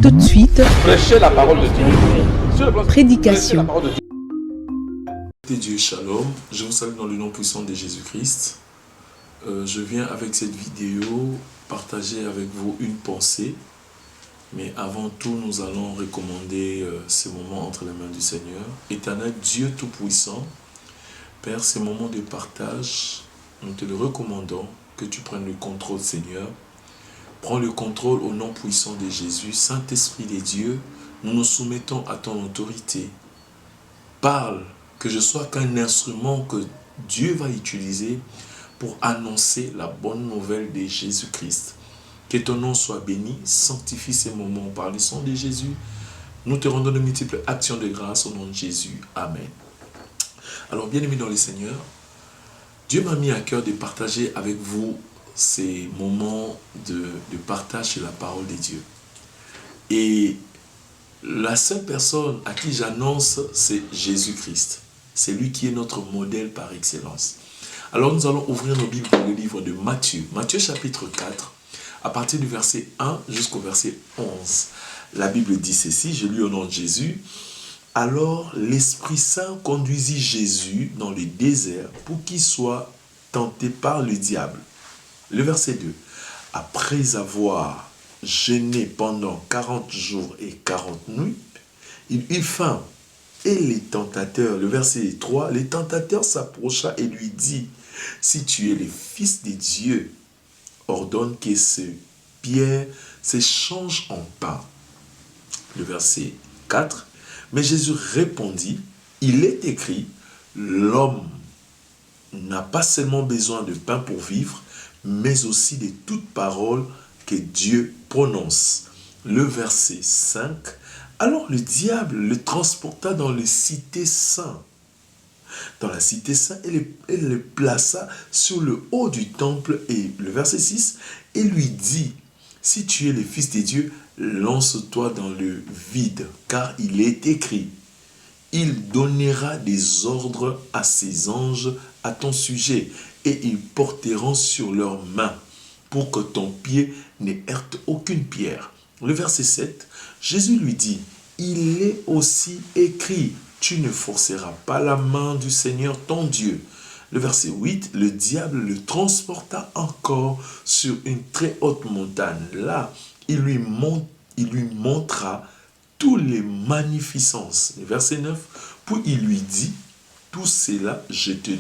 Tout de suite, prêchez la parole de Dieu. Sur le plan- prédication. prêchez la parole de Dieu. Dieu, shalom, je vous salue dans le nom puissant de Jésus-Christ. Je viens avec cette vidéo partager avec vous une pensée, mais avant tout, nous allons recommander ces moments entre les mains du Seigneur. Éternel Dieu Tout-Puissant, Père, ces moments de partage, nous te le recommandons, que tu prennes le contrôle, Seigneur. Prends le contrôle au nom puissant de Jésus. Saint-Esprit des dieux, nous nous soumettons à ton autorité. Parle, que je sois qu'un instrument que Dieu va utiliser pour annoncer la bonne nouvelle de Jésus-Christ. Que ton nom soit béni, sanctifie ces moments par le sang de Jésus. Nous te rendons de multiples actions de grâce au nom de Jésus. Amen. Alors, bien-aimés dans le Seigneur, Dieu m'a mis à cœur de partager avec vous ces moments de partage sur la parole de Dieu. Et la seule personne à qui j'annonce, c'est Jésus-Christ. C'est lui qui est notre modèle par excellence. Alors nous allons ouvrir nos Bibles dans le livre de Matthieu. Matthieu chapitre 4, à partir du verset 1 jusqu'au verset 11. La Bible dit ceci, je lis au nom de Jésus. Alors l'Esprit Saint conduisit Jésus dans le désert pour qu'il soit tenté par le diable. Le verset 2. Après avoir jeûné pendant 40 jours et 40 nuits, il eut faim. Et les tentateurs, le verset 3, les tentateurs s'approcha et lui dit, si tu es le Fils de Dieu, ordonne que ces pierres s'échangent en pain. Le verset 4, mais Jésus répondit, il est écrit, l'homme n'a pas seulement besoin de pain pour vivre, mais aussi de toute parole que Dieu prononce. Le verset 5, alors le diable le transporta dans les cités saintes. Dans la cité sainte, elle le plaça sur le haut du temple. Et le verset 6, et lui dit, si tu es le Fils de Dieu, lance-toi dans le vide, car il est écrit, il donnera des ordres à ses anges à ton sujet, et ils porteront sur leurs mains, pour que ton pied ne heurte aucune pierre. Le verset 7, Jésus lui dit, il est aussi écrit, tu ne forceras pas la main du Seigneur ton Dieu. Le verset 8, le diable le transporta encore sur une très haute montagne. Là, il lui montra toutes les magnificences. Le verset 9, puis il lui dit, tout cela je te le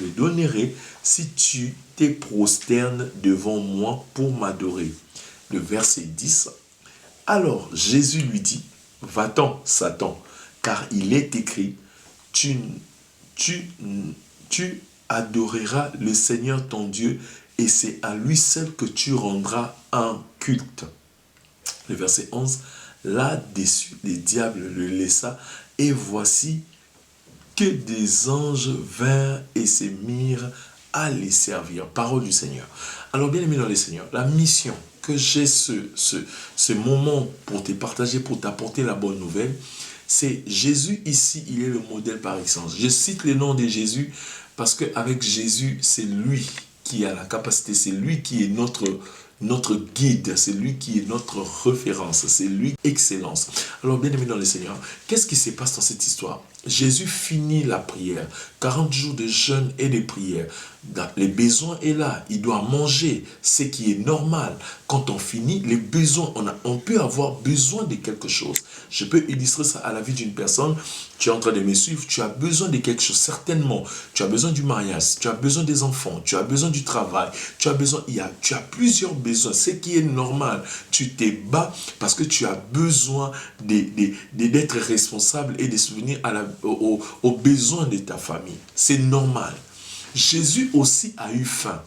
donnerai si tu te prosternes devant moi pour m'adorer. Le verset 10, alors Jésus lui dit, va-t'en Satan, car il est écrit, tu adoreras le Seigneur ton Dieu et c'est à lui seul que tu rendras un culte. Le verset 11, là-dessus, le diable le laissa et voici que des anges vinrent et se mirent à les servir. Parole du Seigneur. Alors bien aimé dans le Seigneur, la mission que j'ai ce moment pour te partager, pour t'apporter la bonne nouvelle, c'est Jésus ici, il est le modèle par excellence. Je cite le nom de Jésus parce qu'avec Jésus, c'est lui qui a la capacité, c'est lui qui est notre guide, c'est lui qui est notre référence, c'est lui excellence. Alors bien aimé dans le Seigneur, qu'est-ce qui se passe dans cette histoire? Jésus finit la prière, 40 jours de jeûne et de prière. Les besoins est là, il doit manger, ce qui est normal. Quand on finit, les besoins, on peut avoir besoin de quelque chose. Je peux illustrer ça à la vie d'une personne. Tu es en train de me suivre, tu as besoin de quelque chose, certainement. Tu as besoin du mariage, tu as besoin des enfants, tu as besoin du travail, tu as plusieurs besoins, ce qui est normal. Tu te bats parce que tu as besoin d'être responsable et de subvenir aux besoins de ta famille. C'est normal. Jésus aussi a eu faim.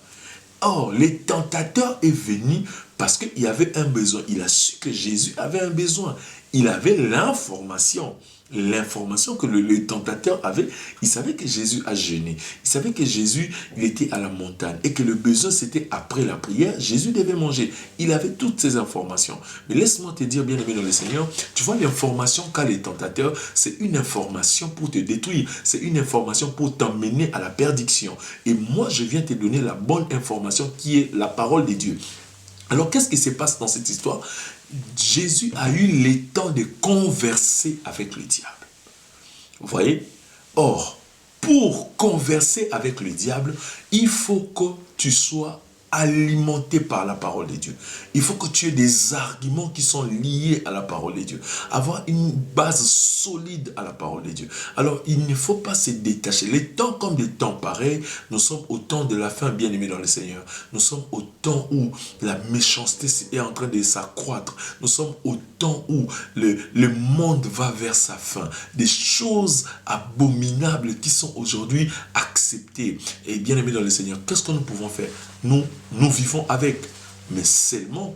Or, les tentateurs est venu parce qu'il y avait un besoin. Il a su que Jésus avait un besoin. Il avait l'information. L'information que le tentateur avait, il savait que Jésus a jeûné. Il savait que Jésus, il était à la montagne et que le besoin, c'était après la prière. Jésus devait manger. Il avait toutes ces informations. Mais laisse-moi te dire, bien aimé dans le Seigneur, tu vois l'information qu'a les tentateurs, c'est une information pour te détruire. C'est une information pour t'emmener à la perdition. Et moi, je viens te donner la bonne information qui est la parole de Dieu. Alors, qu'est-ce qui se passe dans cette histoire? Jésus a eu le temps de converser avec le diable. Vous voyez? Or, pour converser avec le diable, il faut que tu sois alimenté par la parole de Dieu. Il faut que tu aies des arguments qui sont liés à la parole de Dieu. Avoir une base solide à la parole de Dieu. Alors, il ne faut pas se détacher. Les temps comme des temps pareils, nous sommes au temps de la fin, bien-aimés dans le Seigneur. Nous sommes au temps où la méchanceté est en train de s'accroître. Nous sommes au temps où le monde va vers sa fin. Des choses abominables qui sont aujourd'hui acceptées. Et bien-aimés dans le Seigneur, qu'est-ce que nous pouvons faire? Nous vivons avec. Mais seulement,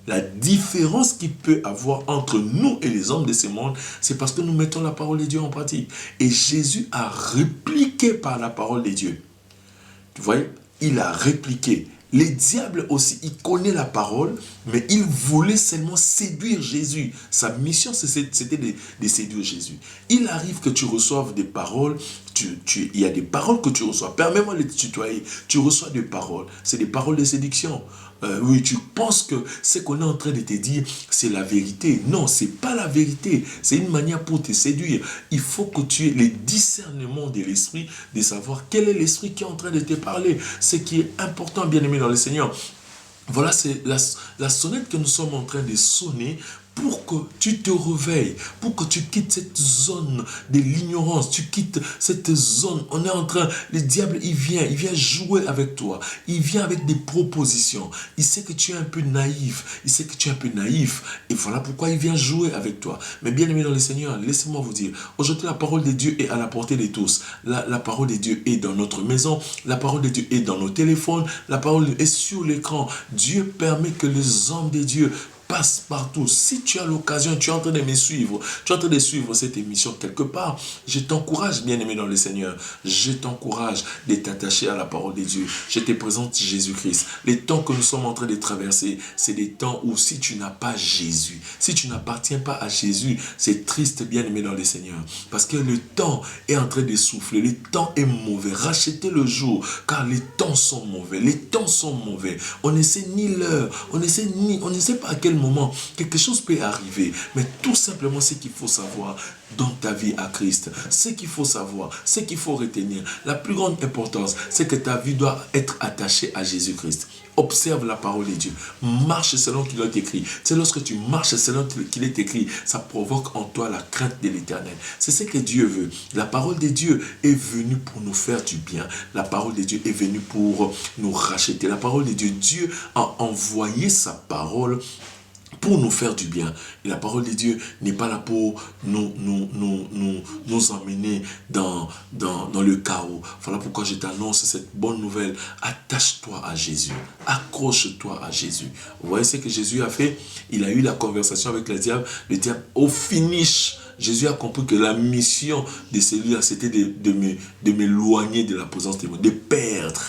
la différence qu'il peut avoir entre nous et les hommes de ce monde, c'est parce que nous mettons la parole de Dieu en pratique. Et Jésus a répliqué par la parole de Dieu. Vous voyez, il a répliqué. Les diables aussi, il connaît la parole, mais il voulait seulement séduire Jésus. Sa mission, c'était de séduire Jésus. Il arrive que tu reçoives des paroles, il y a des paroles que tu reçois. Permets-moi de te tutoyer. Tu reçois des paroles. C'est des paroles de séduction. Oui, tu penses que ce qu'on est en train de te dire, c'est la vérité. Non, ce n'est pas la vérité. C'est une manière pour te séduire. Il faut que tu aies le discernement de l'esprit, de savoir quel est l'esprit qui est en train de te parler. Ce qui est important, bien aimé dans le Seigneur. Voilà, c'est la sonnette que nous sommes en train de sonner pour que tu te réveilles, pour que tu quittes cette zone de l'ignorance, tu quittes cette zone. On est en train, le diable, il vient jouer avec toi. Il vient avec des propositions. Il sait que tu es un peu naïf. Il sait que tu es un peu naïf. Et voilà pourquoi il vient jouer avec toi. Mais bien aimé dans le Seigneur, laissez-moi vous dire, aujourd'hui, la parole de Dieu est à la portée de tous. La parole de Dieu est dans notre maison. La parole de Dieu est dans nos téléphones. La parole est sur l'écran. Dieu permet que les hommes de Dieu passe partout. Si tu as l'occasion, tu es en train de me suivre, tu es en train de suivre cette émission quelque part, je t'encourage, bien-aimé dans le Seigneur, je t'encourage de t'attacher à la parole de Dieu. Je te présente Jésus-Christ. Les temps que nous sommes en train de traverser, c'est des temps où si tu n'as pas Jésus, si tu n'appartiens pas à Jésus, c'est triste, bien-aimé dans le Seigneur, parce que le temps est en train de souffler, le temps est mauvais. Rachetez le jour, car les temps sont mauvais, les temps sont mauvais. On ne sait ni l'heure, on ne sait pas à quel moment quelque chose peut arriver, mais tout simplement ce qu'il faut savoir dans ta vie à Christ, ce qu'il faut savoir, ce qu'il faut retenir, la plus grande importance, c'est que ta vie doit être attachée à Jésus-Christ. Observe la parole de Dieu, marche selon qu'il est écrit. C'est lorsque tu marches selon qu'il est écrit, ça provoque en toi la crainte de l'Éternel. C'est ce que Dieu veut. La parole de Dieu est venue pour nous faire du bien. La parole de Dieu est venue pour nous racheter. La parole de Dieu, Dieu a envoyé sa parole pour nous faire du bien. Et la parole de Dieu n'est pas là pour nous emmener dans le chaos. Voilà pourquoi je t'annonce cette bonne nouvelle. Attache-toi à Jésus. Accroche-toi à Jésus. Vous voyez ce que Jésus a fait? Il a eu la conversation avec le diable. Le diable, au finish, Jésus a compris que la mission de celui-là, c'était de m'éloigner de la présence de Dieu, de perdre.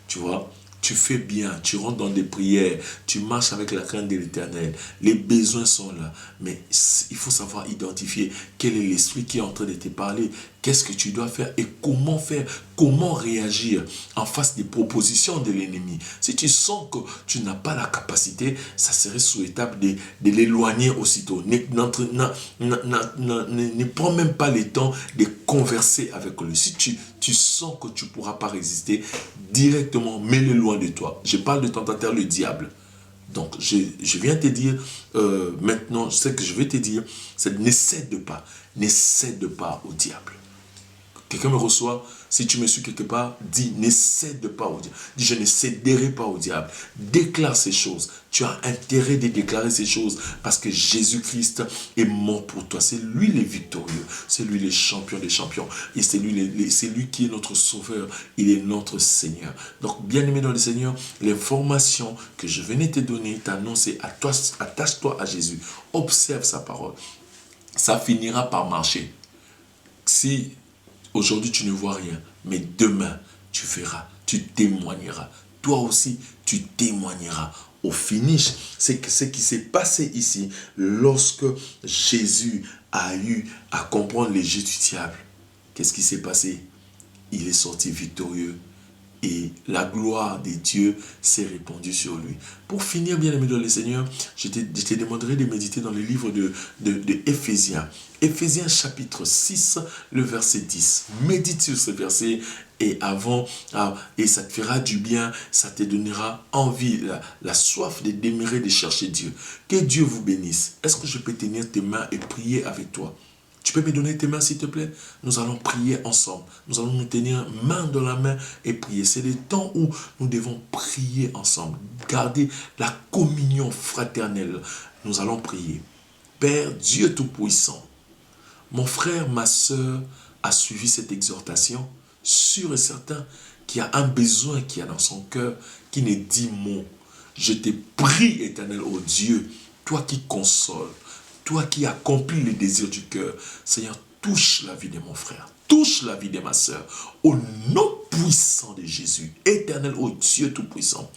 Tu vois? Tu fais bien, tu rentres dans des prières, tu marches avec la crainte de l'Éternel. Les besoins sont là, mais il faut savoir identifier quel est l'esprit qui est en train de te parler. Qu'est-ce que tu dois faire et comment réagir en face des propositions de l'ennemi. Si tu sens que tu n'as pas la capacité, ça serait souhaitable de l'éloigner aussitôt. Ne prends même pas le temps de converser avec lui. Si tu sens que tu ne pourras pas résister, directement, mets-le loin de toi. Je parle de tentateur, le diable. Donc, je viens te dire, maintenant, ce que je vais te dire, c'est ne cède pas au diable. Quelqu'un me reçoit, si tu me suis quelque part, dis, ne cède pas au diable. Dis, je ne céderai pas au diable. Déclare ces choses. Tu as intérêt de déclarer ces choses parce que Jésus-Christ est mort pour toi. C'est lui le victorieux. C'est lui le champion des champions. Et c'est lui qui est notre sauveur. Il est notre Seigneur. Donc, bien-aimé dans le Seigneur, l'information que je venais te donner, t'annoncer, attache-toi à Jésus. Observe sa parole. Ça finira par marcher. Si aujourd'hui, tu ne vois rien, mais demain, tu verras, tu témoigneras. Toi aussi, tu témoigneras. Au finish, c'est ce qui s'est passé ici lorsque Jésus a eu à comprendre les jeux du diable. Qu'est-ce qui s'est passé? Il est sorti victorieux. et la gloire de Dieu s'est répandue sur lui. Pour finir, bien aimé dans le Seigneur, je te demanderai de méditer dans le livre de Éphésiens. Éphésiens chapitre 6, le verset 10. Médite sur ce verset et ça te fera du bien, ça te donnera envie, la soif de demeurer, de chercher Dieu. Que Dieu vous bénisse. Est-ce que je peux tenir tes mains et prier avec toi? Tu peux me donner tes mains, s'il te plaît? Nous allons prier ensemble. Nous allons nous tenir main dans la main et prier. C'est le temps où nous devons prier ensemble. Garder la communion fraternelle. Nous allons prier. Père Dieu Tout-Puissant, mon frère, ma soeur a suivi cette exhortation, sûr et certain qu'il y a un besoin qui a dans son cœur, qui ne dit mot. Je te prie, éternel, ô Dieu, toi qui consoles, toi qui accomplis les désirs du cœur, Seigneur, touche la vie de mon frère, touche la vie de ma soeur, au nom puissant de Jésus, éternel, ô Dieu Tout-Puissant,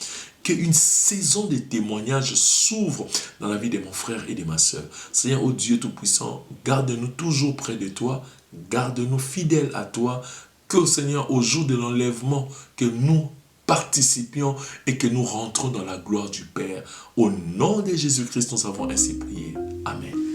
qu'une saison de témoignages s'ouvre dans la vie de mon frère et de ma soeur. Seigneur, ô Dieu Tout-Puissant, garde-nous toujours près de toi, garde-nous fidèles à toi, que, Seigneur, au jour de l'enlèvement, que nous participions et que nous rentrons dans la gloire du Père. Au nom de Jésus-Christ, nous avons ainsi prié. Amen.